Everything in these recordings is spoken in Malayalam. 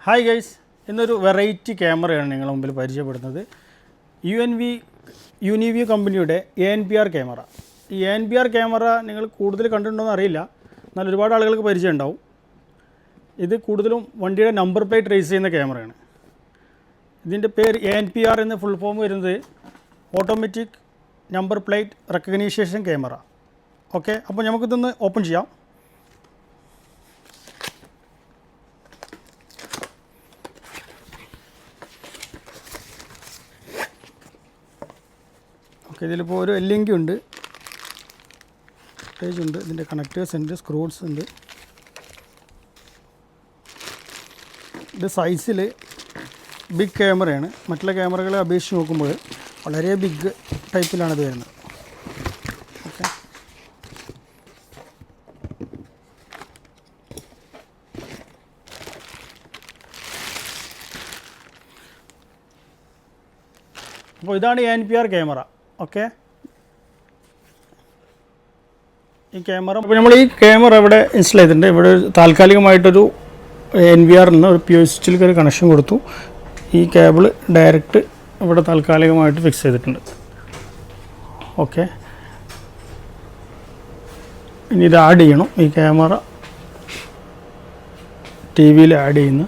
ഹായ് ഗൈസ്, ഇന്നൊരു വെറൈറ്റി ക്യാമറയാണ് നിങ്ങളുടെ മുമ്പിൽ പരിചയപ്പെടുന്നത്. യൂനിവ്യൂ കമ്പനിയുടെ ANPR ക്യാമറ. ഈ ANPR ക്യാമറ നിങ്ങൾ കൂടുതൽ കണ്ടിട്ടുണ്ടോയെന്ന് അറിയില്ല, എന്നാൽ ഒരുപാട് ആളുകൾക്ക് പരിചയം ഉണ്ടാവും. ഇത് കൂടുതലും വണ്ടിയുടെ നമ്പർ പ്ലേറ്റ് ട്രേസ് ചെയ്യുന്ന ക്യാമറയാണ്. ഇതിൻ്റെ പേര് ANPR എന്ന ഫുൾ ഫോം വരുന്നത് automatic number plate recognition camera. Okay, അപ്പോൾ നമുക്കിതൊന്ന് ഓപ്പൺ ചെയ്യാം. ഇതിലിപ്പോൾ ഒരു LNG ഉണ്ട്, പേജ് ഉണ്ട്, ഇതിൻ്റെ കണക്റ്റേഴ്സ് ഉണ്ട്, സ്ക്രൂസ് ഉണ്ട്. ഇത് സൈസിൽ ബിഗ് ക്യാമറയാണ്. മറ്റുള്ള ക്യാമറകളെ അപേക്ഷിച്ച് നോക്കുമ്പോൾ വളരെ ബിഗ് ടൈപ്പിലാണ് ഇത് വരുന്നത്. ഓക്കെ, അപ്പോൾ ഇതാണ് ANPR ക്യാമറ. ഓക്കെ, ഈ ക്യാമറ ഇപ്പോൾ നമ്മൾ ഈ ക്യാമറ ഇവിടെ ഇൻസ്റ്റോൾ ചെയ്തിട്ടുണ്ട്. ഇവിടെ താൽക്കാലികമായിട്ടൊരു ANPR നിന്ന് ഒരു POSറ്റിലേക്ക് ഒരു കണക്ഷൻ കൊടുത്തു. ഈ കേബിൾ ഡയറക്റ്റ് ഇവിടെ താൽക്കാലികമായിട്ട് ഫിക്സ് ചെയ്തിട്ടുണ്ട്. ഓക്കെ, ഇനി ഇത് ആഡ് ചെയ്യണം. ഈ ക്യാമറ TV-യിൽ ആഡ് ചെയ്യുന്നു.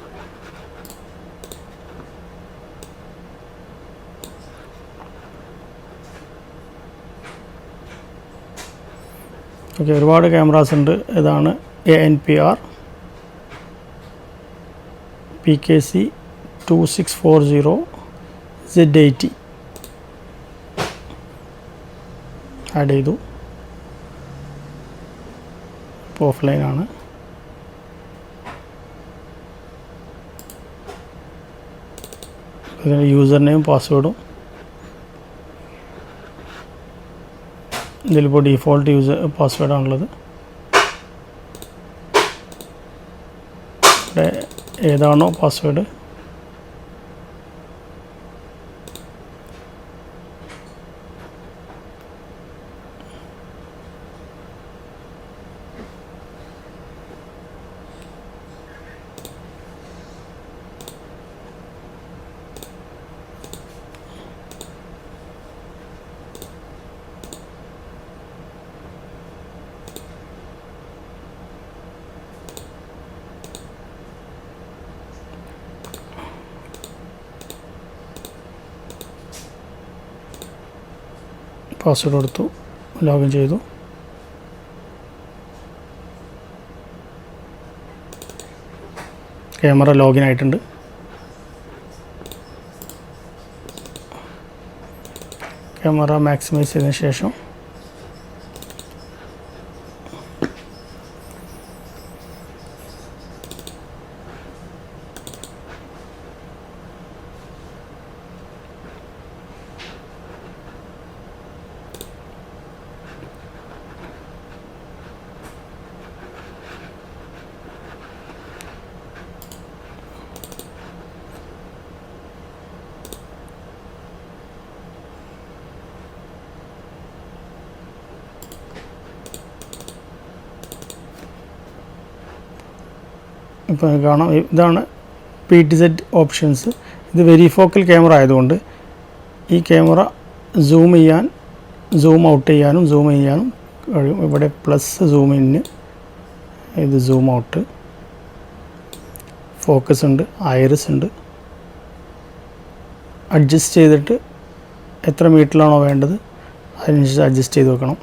ഓക്കെ, ഒരുപാട് ക്യാമറാസ് ഉണ്ട്. ഇതാണ് ANPR PKC 2640 Z80 ആഡ് ചെയ്തു. ഇപ്പോൾ ഓഫ്ലൈനാണ്. ഇതിന് യൂസർ നെയിം പാസ്വേഡും ഇതിലിപ്പോൾ ഡീഫോൾട്ട് യൂസർ പാസ്വേഡാണുള്ളത്. ഇവിടെ ഏതാണോ പാസ്വേഡ് പാസ്വേഡ് കൊടുത്തു, ലോഗിൻ ചെയ്തു. ക്യാമറ ലോഗിൻ ആയിട്ടുണ്ട്. ക്യാമറ മാക്സിമൈസ് ചെയ്തതിന് ശേഷം ഇപ്പോൾ കാണാം, ഇതാണ് PTZ ഓപ്ഷൻസ്. ഇത് വെരിഫോക്കൽ ക്യാമറ ആയതുകൊണ്ട് ഈ ക്യാമറ സൂം ചെയ്യാൻ, സൂം ഔട്ട് ചെയ്യാനും സൂം ചെയ്യാനും കഴിയും. ഇവിടെ പ്ലസ് സൂം ഇന്ന്, ഇത് സൂം ഔട്ട്, ഫോക്കസ് ഉണ്ട്, ഐറിസ് ഉണ്ട്. അഡ്ജസ്റ്റ് ചെയ്തിട്ട് എത്ര മീറ്ററിലാണോ വേണ്ടത് അതിനനുസരിച്ച് അഡ്ജസ്റ്റ് ചെയ്ത് വെക്കണം.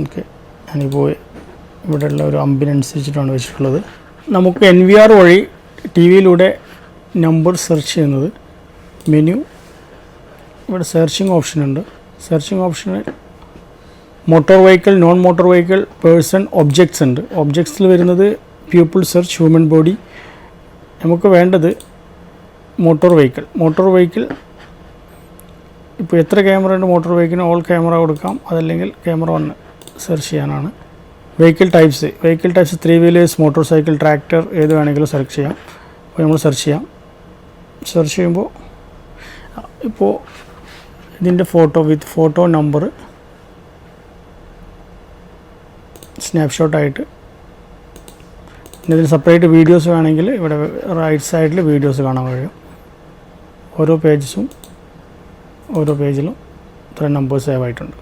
ഓക്കെ, ഞാനിപ്പോൾ ഇവിടെയുള്ള ഒരു അമ്പിനനുസരിച്ചിട്ടാണ് വെച്ചിട്ടുള്ളത്. നമുക്ക് NVR വഴി TV-യിലൂടെ നമ്പർ സെർച്ച് ചെയ്യുന്നത്. മെനു, ഇവിടെ സെർച്ചിങ് ഓപ്ഷൻ ഉണ്ട്. സെർച്ചിങ് ഓപ്ഷന് motor vehicle, non motor vehicle, person, objects ഉണ്ട്. ഒബ്ജക്ട്സിൽ വരുന്നത് പീപ്പിൾ സെർച്ച്, ഹ്യൂമൻ ബോഡി. നമുക്ക് വേണ്ടത് മോട്ടോർ വെഹിക്കിൾ. മോട്ടോർ വെഹിക്കിൾ ഇപ്പോൾ എത്ര ക്യാമറ ഉണ്ട് മോട്ടോർ വെഹിക്കിളിന് ഓൾ ക്യാമറ കൊടുക്കാം, അതല്ലെങ്കിൽ ക്യാമറ 1 സെർച്ച് ചെയ്യാനാണ്. Vehicle types 3 wheelers, motor cycle, tractor, ഏത് വേണമെങ്കിലും സെലക്ട് ചെയ്യാം. അപ്പോൾ നമ്മൾ സെർച്ച് ചെയ്യാം. സെർച്ച് ചെയ്യുമ്പോൾ ഇപ്പോൾ ഇതിൻ്റെ ഫോട്ടോ വിത്ത് ഫോട്ടോ നമ്പർ സ്നാപ്ഷോട്ടായിട്ട് പിന്നെ ഇതിന് സെപ്പറേറ്റ് വീഡിയോസ് വേണമെങ്കിൽ ഇവിടെ റൈറ്റ് സൈഡിൽ വീഡിയോസ് കാണാൻ കഴിയും. ഓരോ പേജിലും ഇത്രയും നമ്പേഴ്സ് സേവ് ആയിട്ടുണ്ട്.